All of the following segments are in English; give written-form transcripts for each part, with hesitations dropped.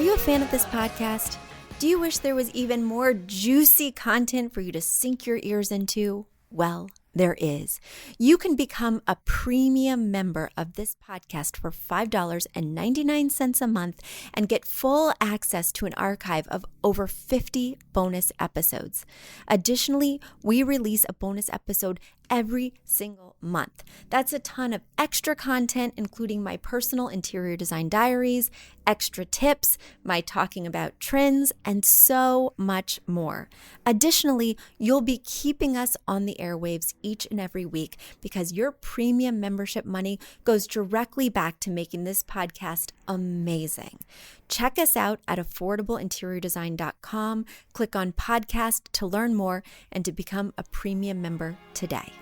you a fan of this podcast? Do you wish there was even more juicy content for you to sink your ears into? Well, there is. You can become a premium member of this podcast for $5.99 a month and get full access to an archive of over 50 bonus episodes. Additionally, we release a bonus episode every single month. That's a ton of extra content, including my personal interior design diaries, extra tips, my talking about trends, and so much more. Additionally, you'll be keeping us on the airwaves each and every week because your premium membership money goes directly back to making this podcast amazing. Check us out at affordableinteriordesign.com. Click on podcast to learn more and to become a premium member today.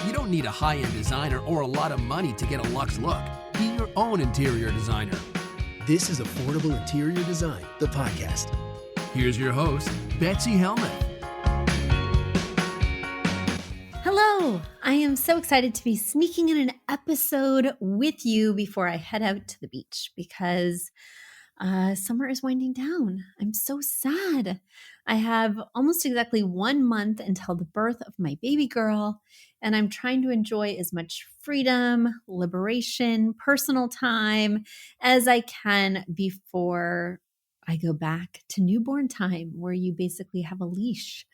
You don't need a high-end designer or a lot of money to get a luxe look. Be your own interior designer. This is Affordable Interior Design, the podcast. Here's your host, Betsy Helmuth. Hello, I am so excited to be sneaking in an episode with you before I head out to the beach because summer is winding down. I'm so sad. I have almost exactly 1 month until the birth of my baby girl, and I'm trying to enjoy as much freedom, liberation, personal time as I can before I go back to newborn time, where you basically have a leash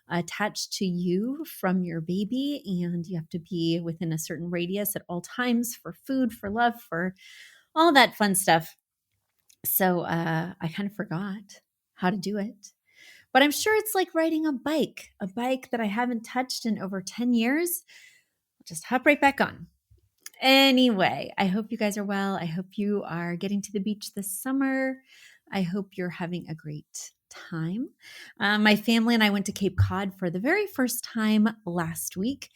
attached to you from your baby, and you have to be within a certain radius at all times for food, for love, for all that fun stuff. So I kind of forgot how to do it. But I'm sure it's like riding a bike that I haven't touched in over 10 years. I'll just hop right back on. Anyway, I hope you guys are well. I hope you are getting to the beach this summer. I hope you're having a great time. My family and I went to Cape Cod for the very first time last week.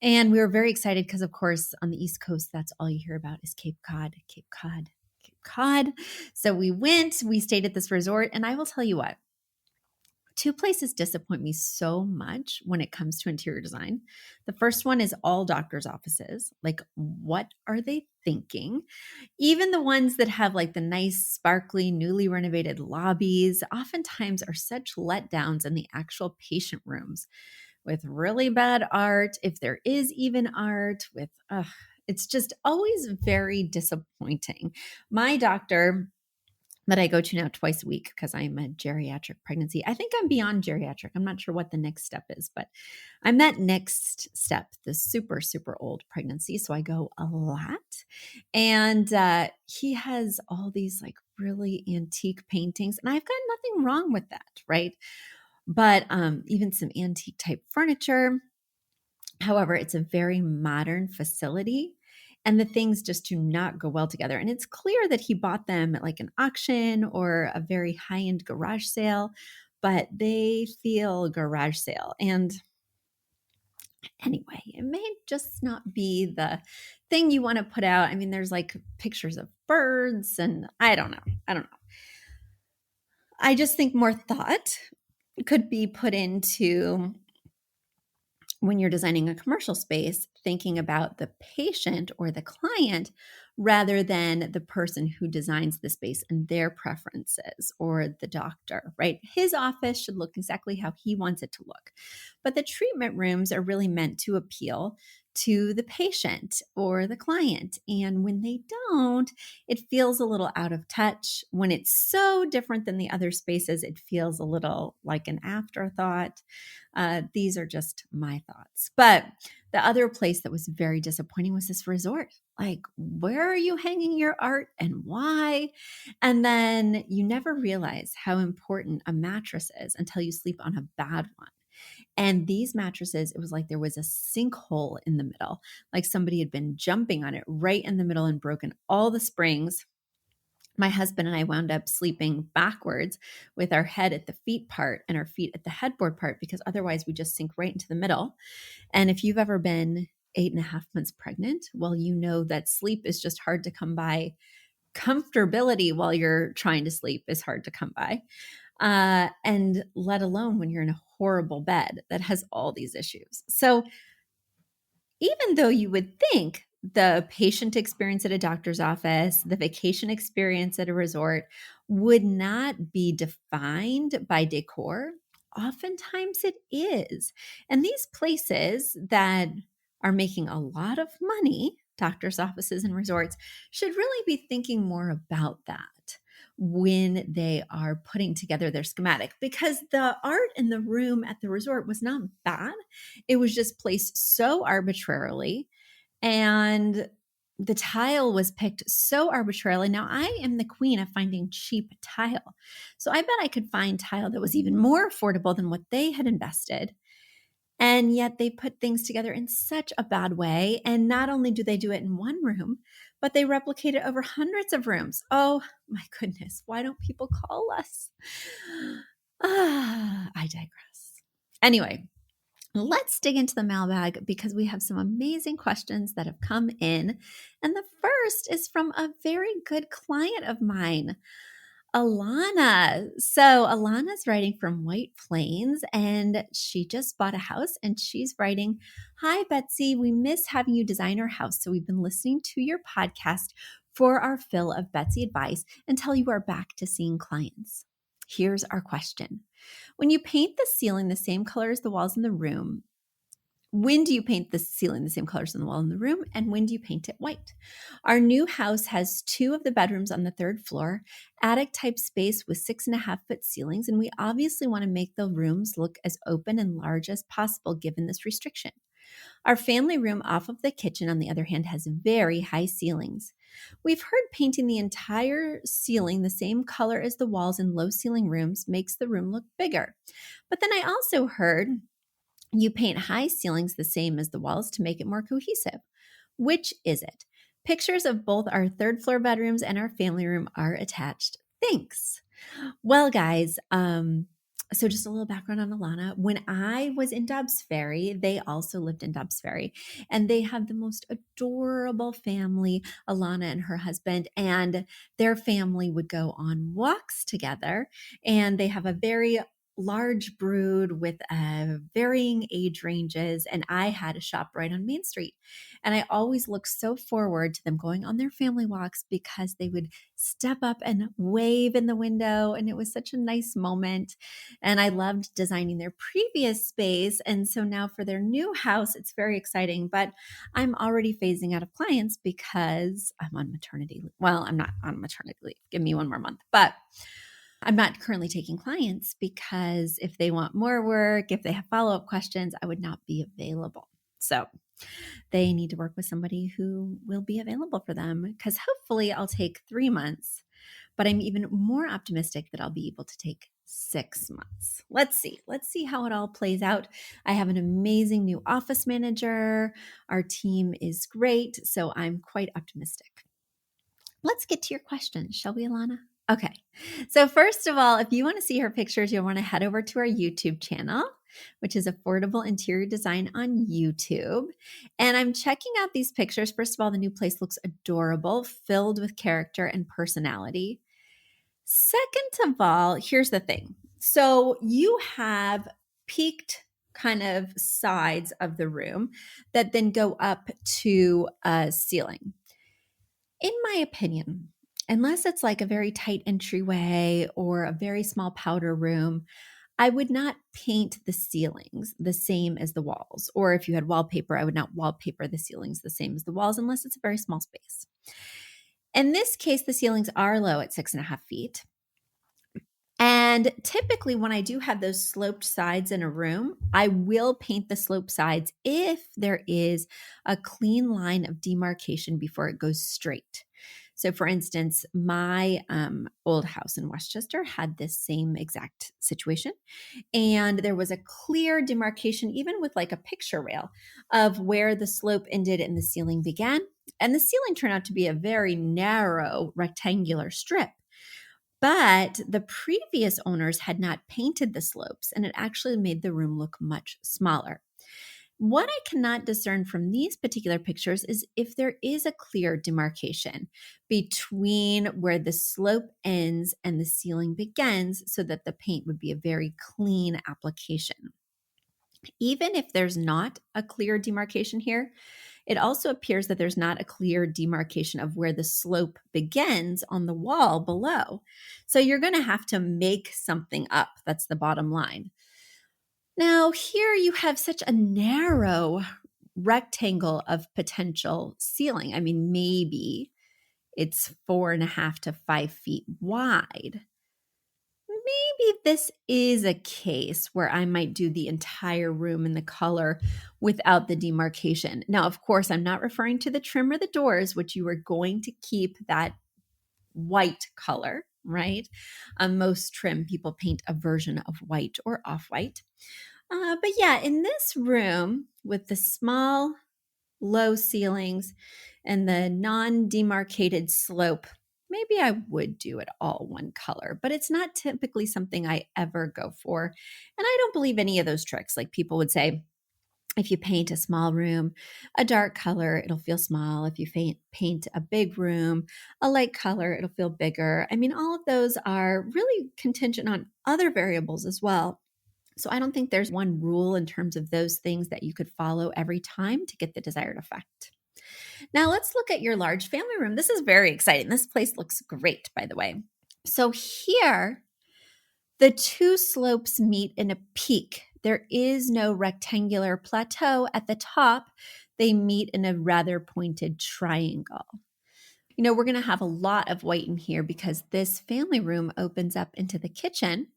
And we were very excited because, of course, on the East Coast, that's all you hear about is Cape Cod, Cape Cod, Cape Cod. So we stayed at this resort, and I will tell you what. 2 places disappoint me so much when it comes to interior design. The first one is all doctors' offices. Like, what are they thinking? Even the ones that have like the nice, sparkly, newly renovated lobbies oftentimes are such letdowns in the actual patient rooms with really bad art, if there is even art, it's just always very disappointing. My doctor that I go to now twice a week because I'm a geriatric pregnancy. I think I'm beyond geriatric. I'm not sure what the next step is, but I'm that next step, the super, super old pregnancy. So I go a lot. And he has all these like really antique paintings, and I've got nothing wrong with that, right? But even some antique type furniture. However, it's a very modern facility. And the things just do not go well together. And it's clear that he bought them at like an auction or a very high-end garage sale, but they feel garage sale. And anyway, it may just not be the thing you want to put out. I mean, there's like pictures of birds and I don't know. I just think more thought could be put into when you're designing a commercial space, thinking about the patient or the client rather than the person who designs the space and their preferences, or the doctor, right? His office should look exactly how he wants it to look. But the treatment rooms are really meant to appeal to the patient or the client. And when they don't, it feels a little out of touch. When it's so different than the other spaces, it feels a little like an afterthought. These are just my thoughts. But the other place that was very disappointing was this resort. Like, where are you hanging your art and why? And then you never realize how important a mattress is until you sleep on a bad one. And these mattresses, it was like there was a sinkhole in the middle, like somebody had been jumping on it right in the middle and broken all the springs. My husband and I wound up sleeping backwards with our head at the feet part and our feet at the headboard part, because otherwise we just sink right into the middle. And if you've ever been 8.5 months pregnant, well, you know that sleep is just hard to come by comfortability while you're trying to sleep is hard to come by. And let alone when you're in a horrible bed that has all these issues. So even though you would think the patient experience at a doctor's office, the vacation experience at a resort would not be defined by decor, oftentimes it is. And these places that are making a lot of money, doctor's offices and resorts, should really be thinking more about that when they are putting together their schematic, because the art in the room at the resort was not bad. It was just placed so arbitrarily, and the tile was picked so arbitrarily. Now, I am the queen of finding cheap tile. So I bet I could find tile that was even more affordable than what they had invested. And yet they put things together in such a bad way. And not only do they do it in one room, but they replicate it over hundreds of rooms. Oh my goodness. Why don't people call us? I digress. Anyway, let's dig into the mailbag because we have some amazing questions that have come in. And the first is from a very good client of mine, Alana. So Alana's writing from White Plains, and she just bought a house, and she's writing, "Hi, Betsy. We miss having you design our house. So we've been listening to your podcast for our fill of Betsy advice until you are back to seeing clients. Here's our question. When you paint the ceiling the same color as the walls in the room, when do you paint the ceiling the same colors on the wall in the room, and when do you paint it white? Our new house has 2 of the bedrooms on the 3rd floor, attic type space with 6.5-foot ceilings, and we obviously want to make the rooms look as open and large as possible given this restriction. Our family room off of the kitchen, on the other hand, has very high ceilings. We've heard painting the entire ceiling the same color as the walls in low ceiling rooms makes the room look bigger. But then I also heard you paint high ceilings the same as the walls to make it more cohesive. Which is it? Pictures of both our 3rd floor bedrooms and our family room are attached. Thanks." Well, guys, so just a little background on Alana. When I was in Dobbs Ferry, they also lived in Dobbs Ferry, and they have the most adorable family, Alana and her husband, and their family would go on walks together, and they have a very large brood with varying age ranges, and I had a shop right on Main Street. And I always looked so forward to them going on their family walks because they would step up and wave in the window, and it was such a nice moment. And I loved designing their previous space, and so now for their new house, it's very exciting. But I'm already phasing out of clients because I'm on maternity leave. Well, I'm not on maternity leave. Give me 1 more month. But I'm not currently taking clients because if they want more work, if they have follow-up questions, I would not be available. So they need to work with somebody who will be available for them, because hopefully I'll take 3 months, but I'm even more optimistic that I'll be able to take 6 months. Let's see how it all plays out. I have an amazing new office manager. Our team is great, so I'm quite optimistic. Let's get to your questions, shall we, Alana? Okay. So first of all, if you want to see her pictures, you'll want to head over to our YouTube channel, which is Affordable Interior Design on YouTube. And I'm checking out these pictures. First of all, the new place looks adorable, filled with character and personality. Second of all, here's the thing. So you have peaked kind of sides of the room that then go up to a ceiling. In my opinion, unless it's like a very tight entryway or a very small powder room, I would not paint the ceilings the same as the walls. Or if you had wallpaper, I would not wallpaper the ceilings the same as the walls unless it's a very small space. In this case, the ceilings are low at 6.5 feet. And typically when I do have those sloped sides in a room, I will paint the sloped sides if there is a clean line of demarcation before it goes straight. So for instance, my old house in Westchester had this same exact situation. And there was a clear demarcation, even with like a picture rail, of where the slope ended and the ceiling began. And the ceiling turned out to be a very narrow rectangular strip. But the previous owners had not painted the slopes, and it actually made the room look much smaller. What I cannot discern from these particular pictures is if there is a clear demarcation between where the slope ends and the ceiling begins so that the paint would be a very clean application. Even if there's not a clear demarcation here, it also appears that there's not a clear demarcation of where the slope begins on the wall below. So you're going to have to make something up. That's the bottom line. Now, here you have such a narrow rectangle of potential ceiling. I mean, maybe it's 4.5 to 5 feet wide. Maybe this is a case where I might do the entire room in the color without the demarcation. Now, of course, I'm not referring to the trim or the doors, which you are going to keep that white color, right? On most trim, people paint a version of white or off-white. But yeah, in this room with the small, low ceilings and the non-demarcated slope, maybe I would do it all one color, but it's not typically something I ever go for. And I don't believe any of those tricks. Like people would say, if you paint a small room a dark color, it'll feel small. If you paint a big room a light color, it'll feel bigger. I mean, all of those are really contingent on other variables as well. So I don't think there's one rule in terms of those things that you could follow every time to get the desired effect. Now let's look at your large family room. This is very exciting. This place looks great, by the way. So here, the two slopes meet in a peak. There is no rectangular plateau at the top. They meet in a rather pointed triangle. You know, we're going to have a lot of white in here because this family room opens up into the kitchen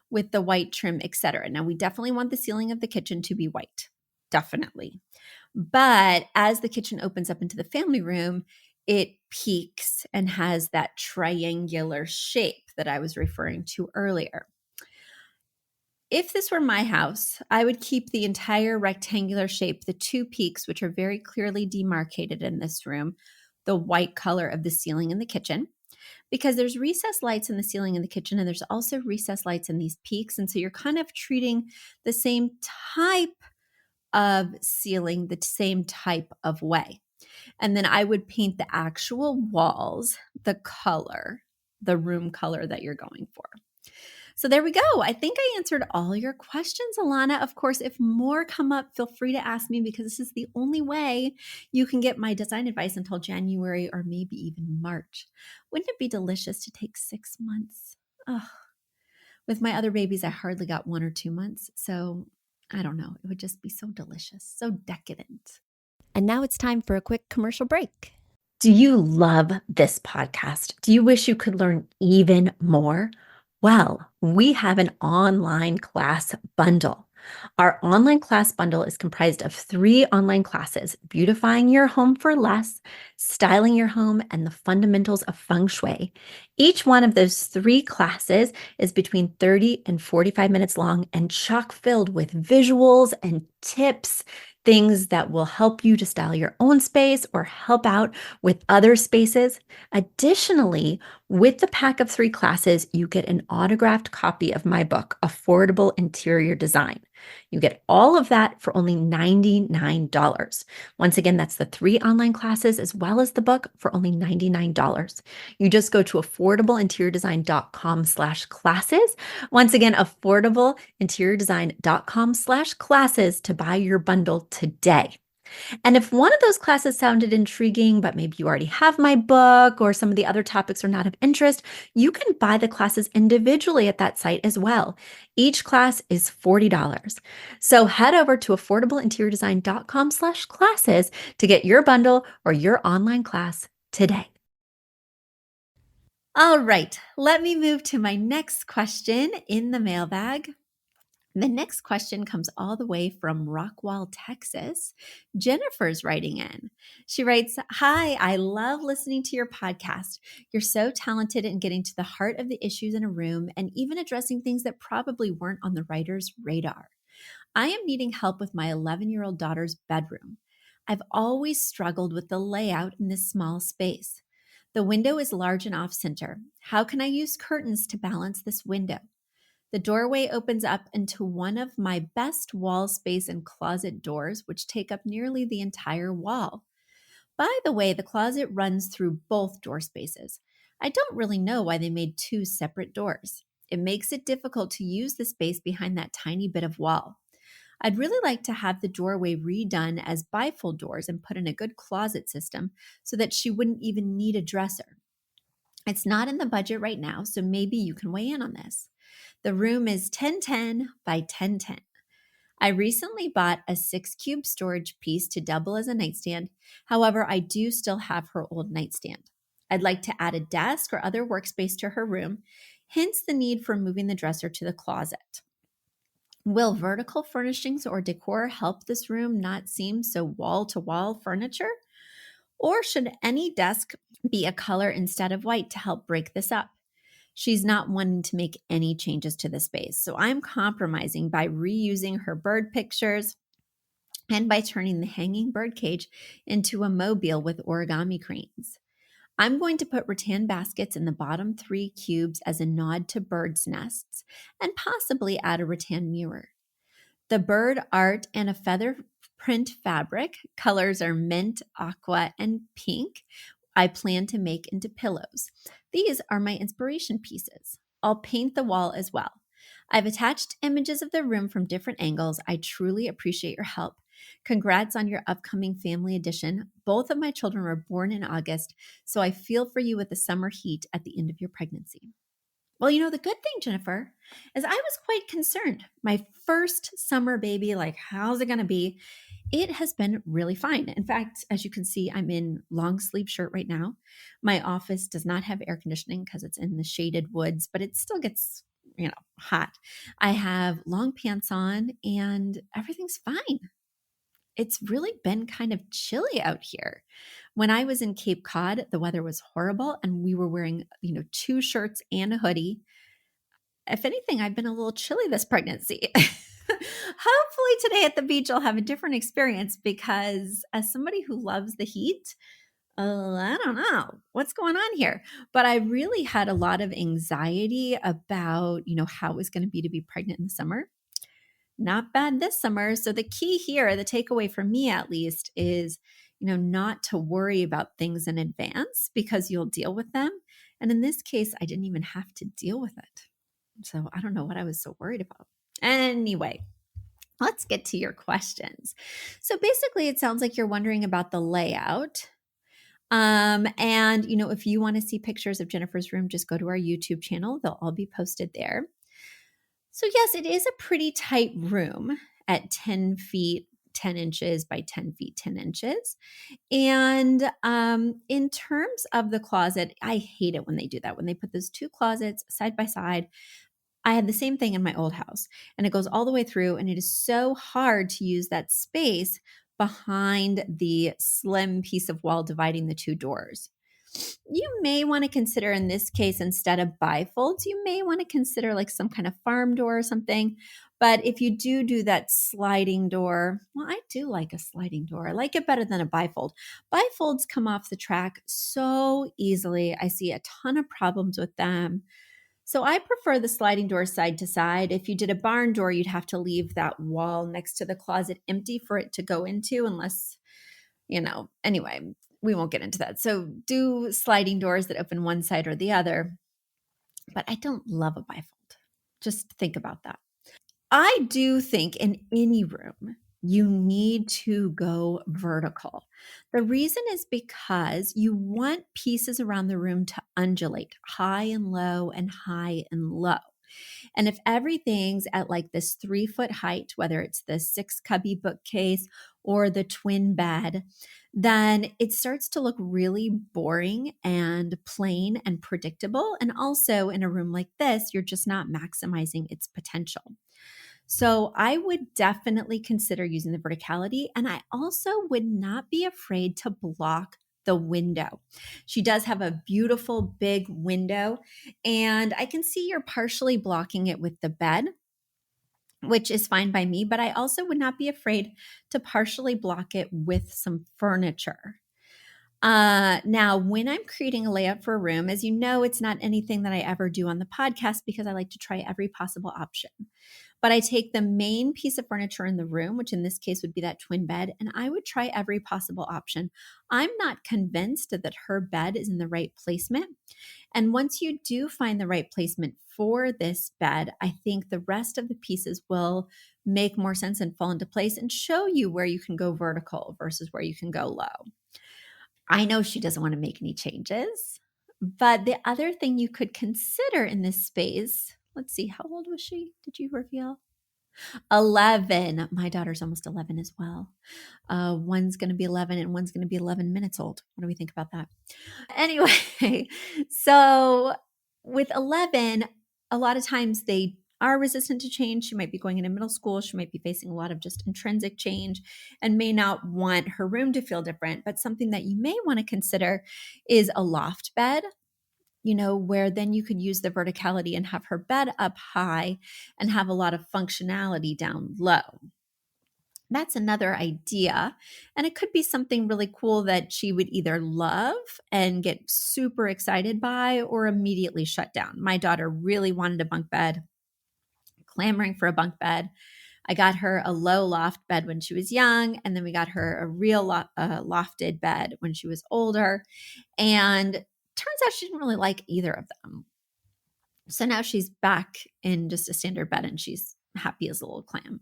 with the white trim, etc. Now, we definitely want the ceiling of the kitchen to be white, definitely. But as the kitchen opens up into the family room, it peaks and has that triangular shape that I was referring to earlier. If this were my house, I would keep the entire rectangular shape, the two peaks, which are very clearly demarcated in this room, the white color of the ceiling in the kitchen, because there's recessed lights in the ceiling in the kitchen and there's also recessed lights in these peaks. And so you're kind of treating the same type of ceiling the same type of way. And then I would paint the actual walls, the color, the room color that you're going for. So there we go. I think I answered all your questions, Alana. Of course, if more come up, feel free to ask me because this is the only way you can get my design advice until January or maybe even March. Wouldn't it be delicious to take 6 months? Oh, with my other babies, I hardly got 1 or 2 months. So I don't know. It would just be so delicious, so decadent. And now it's time for a quick commercial break. Do you love this podcast? Do you wish you could learn even more? Well, we have an online class bundle. Our online class bundle is comprised of 3 online classes: Beautifying Your Home for Less, Styling Your Home, and the Fundamentals of Feng Shui. Each one of those 3 classes is between 30 and 45 minutes long and chock-filled with visuals and tips, things that will help you to style your own space or help out with other spaces. Additionally, with the pack of 3 classes, you get an autographed copy of my book, Affordable Interior Design. You get all of that for only $99. Once again, that's the 3 online classes as well as the book for only $99. You just go to affordableinteriordesign.com/classes. Once again, affordableinteriordesign.com/classes to buy your bundle today. And if one of those classes sounded intriguing, but maybe you already have my book or some of the other topics are not of interest, you can buy the classes individually at that site as well. Each class is $40. So head over to affordableinteriordesign.com/classes to get your bundle or your online class today. All right, let me move to my next question in the mailbag. The next question comes all the way from Rockwall, Texas. Jennifer's writing in. She writes, "Hi, I love listening to your podcast. You're so talented in getting to the heart of the issues in a room and even addressing things that probably weren't on the writer's radar. I am needing help with my 11-year-old daughter's bedroom. I've always struggled with the layout in this small space. The window is large and off-center. How can I use curtains to balance this window? The doorway opens up into one of my best wall space and closet doors, which take up nearly the entire wall. By the way, the closet runs through both door spaces. I don't really know why they made two separate doors. It makes it difficult to use the space behind that tiny bit of wall. I'd really like to have the doorway redone as bifold doors and put in a good closet system so that she wouldn't even need a dresser. It's not in the budget right now, so maybe you can weigh in on this. The room is 1010 by 1010. I recently bought a 6-cube storage piece to double as a nightstand. However, I do still have her old nightstand. I'd like to add a desk or other workspace to her room, hence the need for moving the dresser to the closet. Will vertical furnishings or decor help this room not seem so wall-to-wall furniture? Or should any desk be a color instead of white to help break this up? She's not wanting to make any changes to the space, so I'm compromising by reusing her bird pictures and by turning the hanging bird cage into a mobile with origami cranes. I'm going to put rattan baskets in the bottom 3 cubes as a nod to birds' nests and possibly add a rattan mirror. The bird art and a feather print fabric, colors are mint, aqua, and pink, I plan to make into pillows. These are my inspiration pieces. I'll paint the wall as well. I've attached images of the room from different angles. I truly appreciate your help. Congrats on your upcoming family edition. Both of my children were born in August, so I feel for you with the summer heat at the end of your pregnancy. Well, the good thing, Jennifer, is I was quite concerned. My first summer baby, how's it going to be? It has been really fine. In fact, as you can see, I'm in long sleeve shirt right now. My office does not have air conditioning because it's in the shaded woods, but it still gets, hot. I have long pants on and everything's fine. It's really been kind of chilly out here. When I was in Cape Cod, the weather was horrible and we were wearing, 2 shirts and a hoodie. If anything, I've been a little chilly this pregnancy. Hopefully today at the beach, I'll have a different experience because as somebody who loves the heat, I don't know what's going on here, but I really had a lot of anxiety about, how it was going to be pregnant in the summer. Not bad this summer. So the key here, the takeaway for me at least, is, not to worry about things in advance because you'll deal with them. And in this case, I didn't even have to deal with it. So I don't know what I was so worried about. Anyway, let's get to your questions. So basically, it sounds like you're wondering about the layout. And, if you want to see pictures of Jennifer's room, just go to our YouTube channel. They'll all be posted there. So yes, it is a pretty tight room at 10 feet, 10 inches by 10 feet, 10 inches. And in terms of the closet, I hate it when they do that. When they put those 2 closets side by side. I had the same thing in my old house, and it goes all the way through, and it is so hard to use that space behind the slim piece of wall dividing the 2 doors. You may want to consider in this case, instead of bifolds, you may want to consider some kind of farm door or something. But if you do that sliding door, well, I do like a sliding door. I like it better than a bifold. Bifolds come off the track so easily. I see a ton of problems with them. So I prefer the sliding door side to side. If you did a barn door, you'd have to leave that wall next to the closet empty for it to go into unless, anyway, we won't get into that. So do sliding doors that open one side or the other. But I don't love a bifold. Just think about that. I do think in any room, you need to go vertical. The reason is because you want pieces around the room to undulate high and low and high and low. And if everything's at this 3-foot height, whether it's the 6 cubby bookcase or the twin bed, then it starts to look really boring and plain and predictable. And also in a room like this, you're just not maximizing its potential. So I would definitely consider using the verticality. And I also would not be afraid to block the window. She does have a beautiful big window, and I can see you're partially blocking it with the bed, which is fine by me, but I also would not be afraid to partially block it with some furniture. Now, when I'm creating a layout for a room, as you know, it's not anything that I ever do on the podcast because I like to try every possible option. But I take the main piece of furniture in the room, which in this case would be that twin bed, and I would try every possible option. I'm not convinced that her bed is in the right placement. And once you do find the right placement for this bed, I think the rest of the pieces will make more sense and fall into place and show you where you can go vertical versus where you can go low. I know she doesn't want to make any changes, but the other thing you could consider in this space, let's see, how old was she? Did you reveal? 11. My daughter's almost 11 as well. One's going to be 11 and one's going to be 11 minutes old. What do we think about that? Anyway, so with 11, a lot of times they are resistant to change. She might be going into middle school. She might be facing a lot of just intrinsic change and may not want her room to feel different. But something that you may want to consider is a loft bed, where then you could use the verticality and have her bed up high and have a lot of functionality down low. That's another idea. And it could be something really cool that she would either love and get super excited by or immediately shut down. My daughter really wanted a bunk bed, clamoring for a bunk bed. I got her a low loft bed when she was young, and then we got her a real lofted bed when she was older. And turns out she didn't really like either of them. So now she's back in just a standard bed and she's happy as a little clam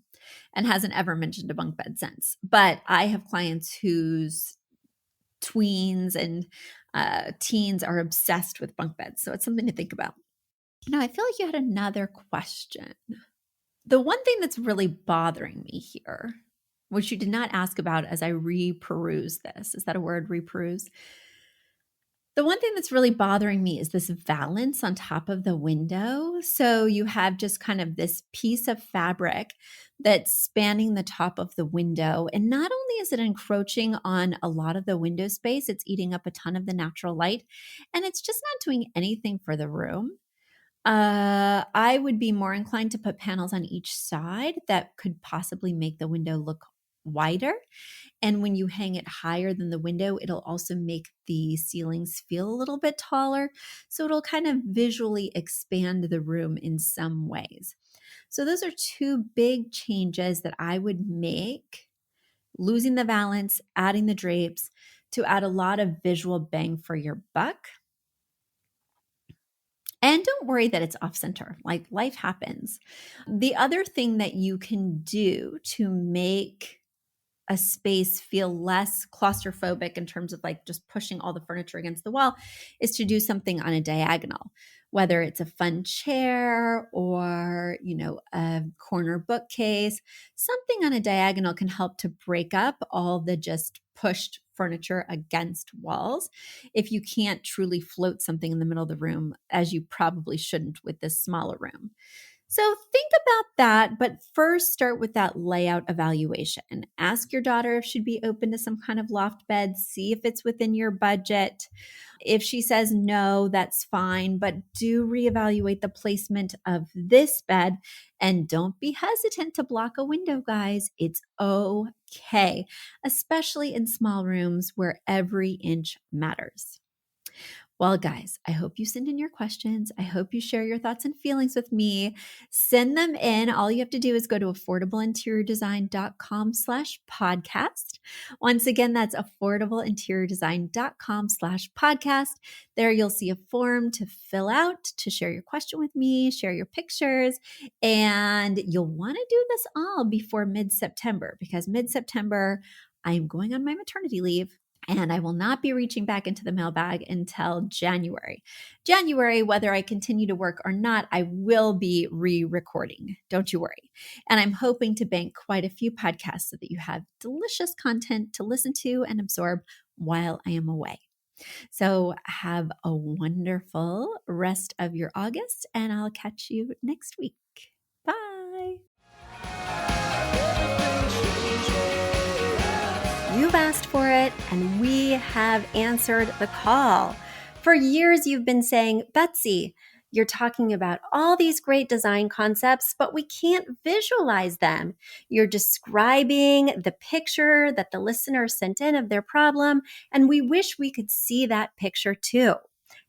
and hasn't ever mentioned a bunk bed since. But I have clients whose tweens and teens are obsessed with bunk beds. So it's something to think about. I feel like you had another question. The one thing that's really bothering me here, which you did not ask about as I reperuse this, is that a word, reperuse? The one thing that's really bothering me is this valance on top of the window. So you have just kind of this piece of fabric that's spanning the top of the window. And not only is it encroaching on a lot of the window space, it's eating up a ton of the natural light. And it's just not doing anything for the room. I would be more inclined to put panels on each side that could possibly make the window look wider. And when you hang it higher than the window, it'll also make the ceilings feel a little bit taller. So it'll kind of visually expand the room in some ways. So those are two big changes that I would make: losing the valance, adding the drapes, to add a lot of visual bang for your buck. And don't worry that it's off center. Like, life happens. The other thing that you can do to make a space feel less claustrophobic in terms of like just pushing all the furniture against the wall is to do something on a diagonal, whether it's a fun chair or, a corner bookcase. Something on a diagonal can help to break up all the just pushed furniture against walls if you can't truly float something in the middle of the room, as you probably shouldn't with this smaller room. So think about that, but first start with that layout evaluation. Ask your daughter if she'd be open to some kind of loft bed. See if it's within your budget. If she says no, that's fine, but do reevaluate the placement of this bed and don't be hesitant to block a window, guys. It's okay, especially in small rooms where every inch matters. Well, guys, I hope you send in your questions. I hope you share your thoughts and feelings with me. Send them in. All you have to do is go to affordableinteriordesign.com/podcast. Once again, that's affordableinteriordesign.com/podcast. There you'll see a form to fill out, to share your question with me, share your pictures, and you'll want to do this all before mid-September, because mid-September, I'm going on my maternity leave. And I will not be reaching back into the mailbag until January. January, whether I continue to work or not, I will be re-recording. Don't you worry. And I'm hoping to bank quite a few podcasts so that you have delicious content to listen to and absorb while I am away. So have a wonderful rest of your August, and I'll catch you next week. Bye. You've asked for it, and we have answered the call. For years, you've been saying, Betsy, You're talking about all these great design concepts, but we can't visualize them. You're describing the picture that the listener sent in of their problem, and we wish we could see that picture too.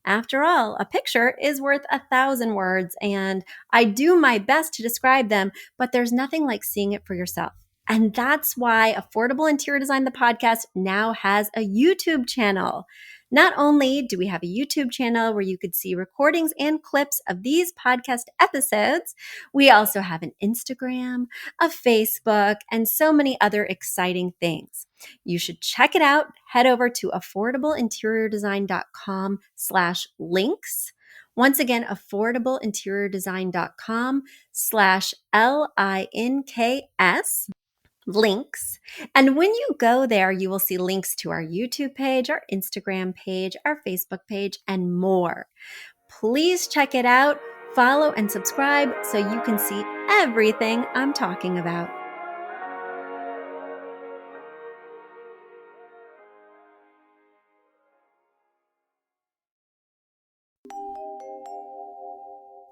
After all, a picture is worth 1,000 words, and I do my best to describe them, but there's nothing like seeing it for yourself. And that's why Affordable Interior Design, the podcast, now has a YouTube channel. Not only do we have a YouTube channel where you could see recordings and clips of these podcast episodes, we also have an Instagram, a Facebook, and so many other exciting things. You should check it out. Head over to affordableinteriordesign.com/links. Once again, affordableinteriordesign.com/LINKS. Links. And when you go there, you will see links to our YouTube page, our Instagram page, our Facebook page, and more. Please check it out, follow and subscribe so you can see everything I'm talking about.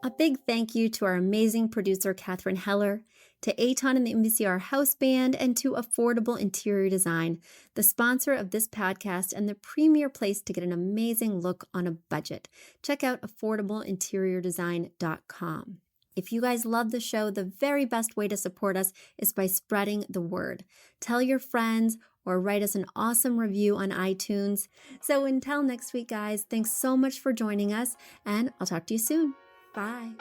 A big thank you to our amazing producer, Katherine Heller, to Aton and the MVCR House Band, and to Affordable Interior Design, the sponsor of this podcast and the premier place to get an amazing look on a budget. Check out affordableinteriordesign.com. If you guys love the show, the very best way to support us is by spreading the word. Tell your friends or write us an awesome review on iTunes. So until next week, guys, thanks so much for joining us, and I'll talk to you soon. Bye.